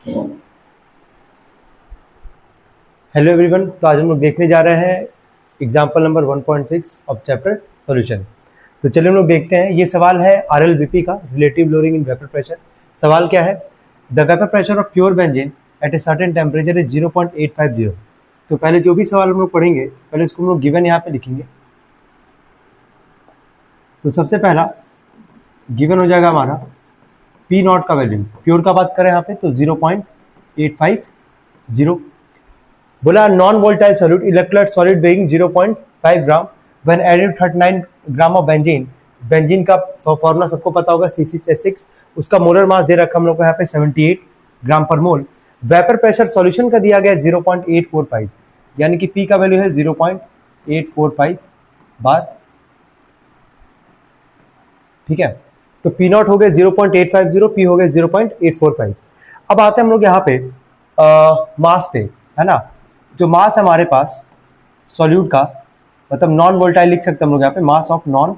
Hello everyone, तो आज हम लोग देखने जा रहे हैं example number 1.6 of chapter solution. तो चलिए हम लोग देखते हैं। ये सवाल है RLBP का, relative loading in vapour pressure. सवाल क्या है? The vapour pressure of pure benzene at a certain temperature is 0.850। तो पहले जो भी सवाल हम लोग पढ़ेंगे, पहले इसको हम लोग गिवन यहाँ पे लिखेंगे। तो सबसे पहला गिवन हो जाएगा हमारा पी नॉट का वैल्यू। प्योर का बात करें यहाँ पे तो 0.850। बोला non volatile solute electrolyte solid weighing 0.5 gram when added 39 gram of benzene. Benzene का फॉर्मूला सबको पता होगा C6H6। उसका मोलर मास दे रखा हम लोग को यहाँ पे 78 ग्राम पर मोल। वेपर प्रेशर सॉल्यूशन का दिया गया 0.845, यानी कि P का वैल्यू है 0.845 बार। ठीक है, तो P नॉट हो गए 0.850, P हो गए 0.845। अब आते हैं हम लोग यहाँ पे मास पे, है ना। जो मास है हमारे पास सॉल्यूट का, मतलब नॉन वोलेटाइल लिख सकते हैं हम लोग यहाँ पे, mass of non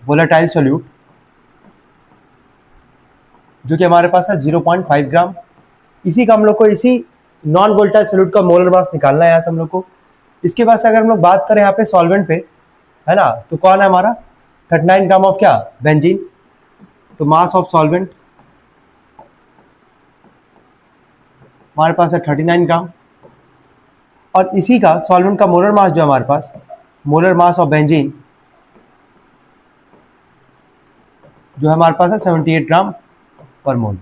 volatile solute, जो कि हमारे पास है 0.5 ग्राम। इसी का हम लोग को, इसी नॉन वोलेटाइल सॉल्यूट का मोलर मास निकालना है यहाँ से हम लोग को। इसके बाद से अगर हम लोग बात करें यहाँ पे सॉल्वेंट पे, है ना, तो कौन है हमारा 39 ग्राम ऑफ क्या, बेंजीन। तो मास ऑफ सॉल्वेंट हमारे पास है 39 ग्राम, और इसी का सॉल्वेंट का मोलर मास जो हमारे पास, मोलर मास ऑफ बेंजीन जो है हमारे पास है 78 ग्राम पर मोल।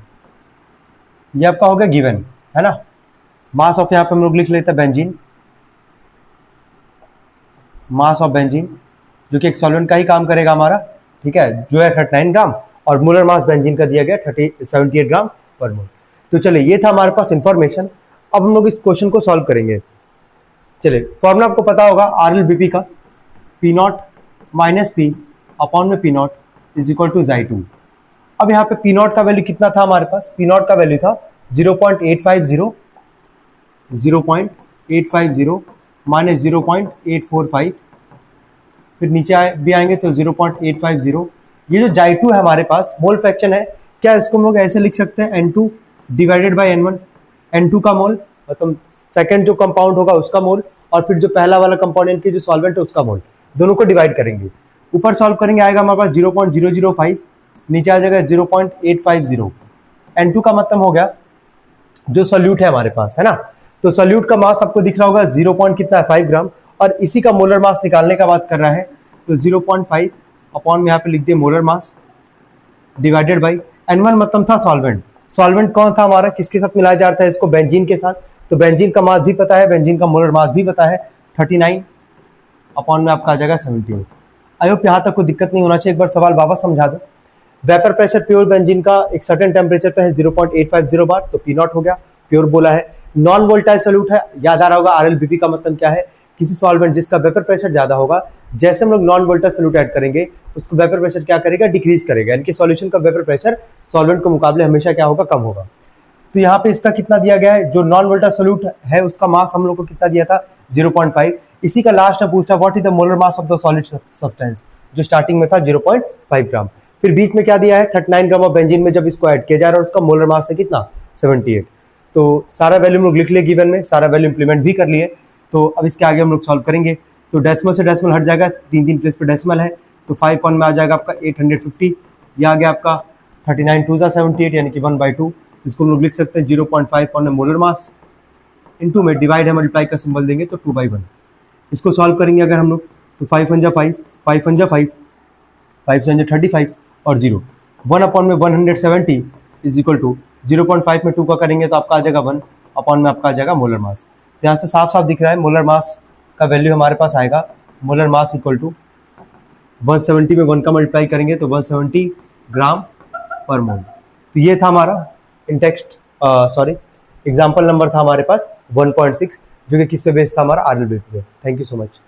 ये आपका हो गया गिवन, है ना। मास ऑफ यहाँ पे हम लोग लिख लेते हैं बेंजीन, मास ऑफ बेंजीन जो कि एक सॉल्वेंट का ही काम करेगा हमारा, ठीक है, जो है 39 ग्राम, और मोलर मास बेंजीन का दिया गया 78 ग्राम पर मोल। तो चलिए, ये था हमारे पास इंफॉर्मेशन। अब हम लोग इस क्वेश्चन को सॉल्व करेंगे। चलिए, फॉर्मूला आपको पता होगा RLBP का, P nought minus P upon में P nought is equal to Xi2। अब यहाँ पे P नॉट का वैल्यू कितना था हमारे पास? P नॉट का वैल्यू था 0.850 माइनस 0.845, फिर नीचे भी आएंगे तो 0.850। ये जो Xi2 है हमारे पास, मोल फ्रैक्शन है, क्या इसको हम लोग ऐसे लिख सकते हैं N2 divided by N1। N2 का मोल मतलब सेकंड जो कंपाउंड होगा उसका मोल, और फिर जो पहला वाला कंपोनेंट की जो सॉल्वेंट है उसका मोल, दोनों को डिवाइड करेंगे। ऊपर सॉल्व करेंगे, आएगा हमारे पास 0.005, नीचे आ जाएगा 0.850। N2 का मतलब हो गया जो सॉल्यूट है हमारे पास, है ना। तो सॉल्यूट का मास आपको दिख रहा होगा 0. कितना है 5 ग्राम, और इसी का मोलर मास निकालने का बात कर रहा है, तो 0.5 अपॉन में यहाँ पे लिख दिए molar mass divided by N1, मतलब था सॉल्वेंट। सॉल्वेंट कौन था हमारा, किसके साथ मिलाया जाता है इसको, बेंजीन के साथ। तो बेंजीन का मास भी पता है, बेंजीन का मोलर मास भी पता है, 39 अपॉन में आपका आ जाएगा 78। आई होप यहाँ तक कोई दिक्कत नहीं होना चाहिए। एक बार सवाल वापस समझा दो। वेपर प्रेशर प्योर बेंजीन का एक सर्टेन टेम्परेचर पे है 0.850 बार, तो P नॉट हो गया, प्योर बोला है। नॉन वोल्टाइल सॉल्यूट है, याद आ रहा होगा RLBP का मतलब क्या है, किसी सॉल्वेंट जिसका वेपर प्रेशर ज्यादा होगा, जैसे हम लोग नॉन वोल्टाइल सॉल्यूट ऐड करेंगे उसको वेपर प्रेशर क्या करेगा, डिक्रीज करेगा, यानी कि सॉल्यूशन का वेपर प्रेशर सॉल्वेंट के मुकाबले हमेशा क्या होगा, कम होगा। तो यहाँ पे इसका कितना दिया गया है, जो नॉन वोल्टाइल सॉल्यूट है उसका मास हम लोग को कितना दिया था 0.5। इसी का लास्ट में पूछता what is the molar mass of the solid substance, जो स्टार्टिंग में था 0.5 ग्राम। फिर बीच में क्या दिया है 39 ग्राम ऑफ बेंजीन में जब इसको ऐड किया जा रहा है उसका मोलर मास है कितना 78। तो सारा वैल्यू हम लोग लिख लिए गिवन में, सारा वैल्यू इंप्लीमेंट भी कर लिए। तो अब इसके आगे हम लोग सॉल्व करेंगे। तो डेसिमल से डेसिमल हट जाएगा, 3 प्लेस पे डेसिमल है, तो 5 पॉइंट में आ जाएगा आपका 850। यह आ गया आपका 39 2 78, यानी कि 1/2। इसको हम लोग लिख सकते हैं 0.5 पॉइंट मोलर मास इनटू में डिवाइड है, मल्टीप्लाई का सिंबल देंगे तो 2/1। इसको सॉल्व करेंगे अगर हम लोग, तो 5 1 5, 5 1 5, 5 7 35 और 0, 1 अपॉन में 170 इज इक्वल टू 0.5 में 2 का करेंगे तो आपका आ जाएगा 1 अपॉन में आपका आ जाएगा मोलर मास। तो यहाँ से साफ साफ दिख रहा है मोलर मास का वैल्यू हमारे पास आएगा, मोलर मास इक्वल टू 170 में 1 का मल्टीप्लाई करेंगे तो 170 ग्राम पर मोल। तो ये था हमारा इंटेक्स्ट एग्जाम्पल नंबर था हमारे पास 1.6, जो कि किस पे बेस्ड था हमारा RLBP पे। Thank you so much.